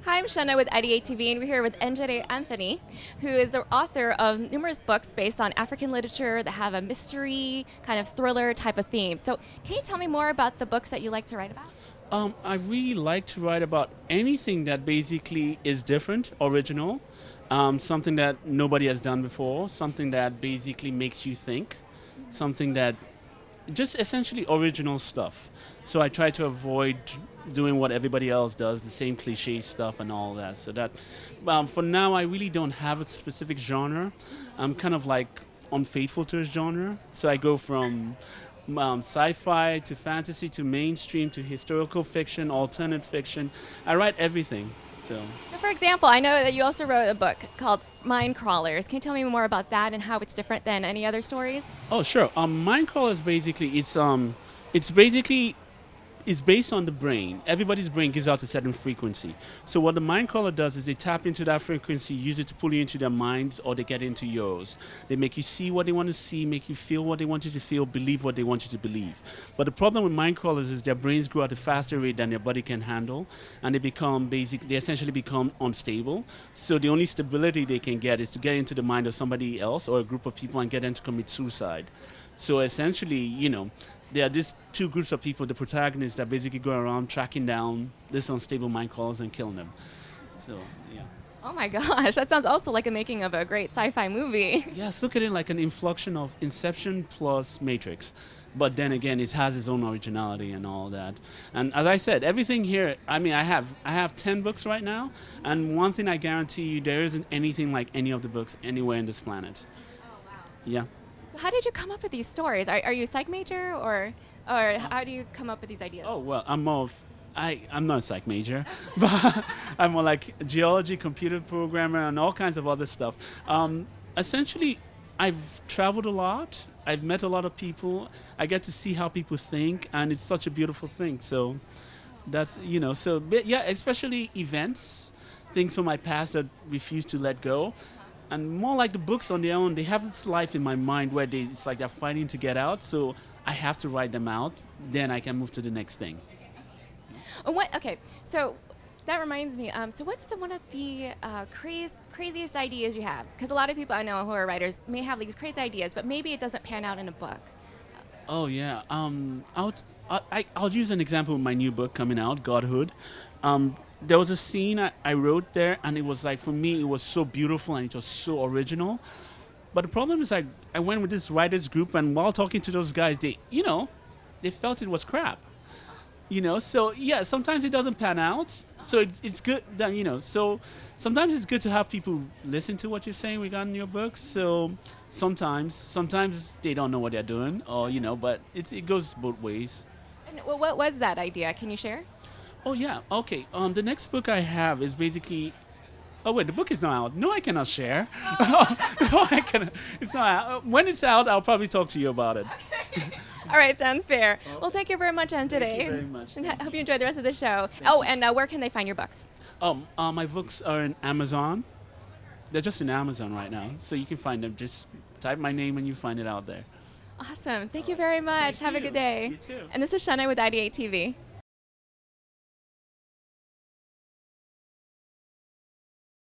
Hi, I'm Shanna with IdeateTV, and we're here with Njedeh Anthony, who is the author of numerous books based on African literature that have a mystery, kind of thriller type of theme. So, can you tell me more about the books that you like to write about? I really like to write about anything that basically is different, original, something that nobody has done before, something that basically makes you think, something that just essentially original stuff. So I try to avoid doing what everybody else does, the same cliche stuff and all that. So that, for now, I really don't have a specific genre. I'm kind of like unfaithful to a genre. So I go from sci-fi to fantasy to mainstream to historical fiction, alternate fiction. I write everything. So. So, for example, I know that you also wrote a book called Mind Crawlers. Can you tell me more about that and how it's different than any other stories? Oh, sure. Mindcall is basically it's basically it's based on the brain. Everybody's brain gives out a certain frequency. So what the mind caller does is they tap into that frequency, use it to pull you into their minds, or they get into yours. They make you see what they want to see, make you feel what they want you to feel, believe what they want you to believe. But the problem with mind crawlers is their brains grow at a faster rate than their body can handle, and they essentially become unstable. So the only stability they can get is to get into the mind of somebody else or a group of people and get them to commit suicide. So essentially, there are these two groups of people, the protagonists, that basically go around tracking down these unstable mind callers and killing them. So, yeah. Oh my gosh, that sounds also like a making of a great sci-fi movie. Yes, look at it like an inflection of Inception plus Matrix. But then again, it has its own originality and all that. And as I said, everything here, I mean, I have 10 books right now, and one thing I guarantee you, there isn't anything like any of the books anywhere in this planet. Oh, wow. Yeah. So how did you come up with these stories? Are you a psych major, or how do you come up with these ideas? Oh, well, I'm not a psych major, but I'm more like geology, computer programmer, and all kinds of other stuff. Essentially, I've traveled a lot. I've met a lot of people. I get to see how people think, and it's such a beautiful thing. So that's, but yeah, especially events, things from my past that refuse to let go. And more like the books on their own, they have this life in my mind where it's like they're fighting to get out. So I have to write them out. Then I can move to the next thing. Okay, so that reminds me. So what's one of the craziest ideas you have? Because a lot of people I know who are writers may have these crazy ideas, but maybe it doesn't pan out in a book. Oh yeah. I'll use an example of my new book coming out, Godhood. There was a scene I wrote there, and it was like, for me, it was so beautiful and it was so original. But the problem is, I went with this writers group, and while talking to those guys, they felt it was crap. So yeah, sometimes it doesn't pan out. So it's good that, so sometimes it's good to have people listen to what you're saying regarding your books. So sometimes they don't know what they're doing, or, but it goes both ways. And what was that idea? Can you share? Oh yeah, okay. The next book I have is basically. Oh wait, the book is not out. No, I cannot share. No, I cannot. It's not out. When it's out, I'll probably talk to you about it. Okay. All right, sounds fair. Well, thank you very much, today. Thank you very much. And hope you enjoy the rest of the show. And where can they find your books? My books are in Amazon. They're just in Amazon right now, so you can find them. Just type my name and you find it out there. Awesome. Thank you very much. Thank Have a you. good day. You too. And this is Shanna with IdeateTV.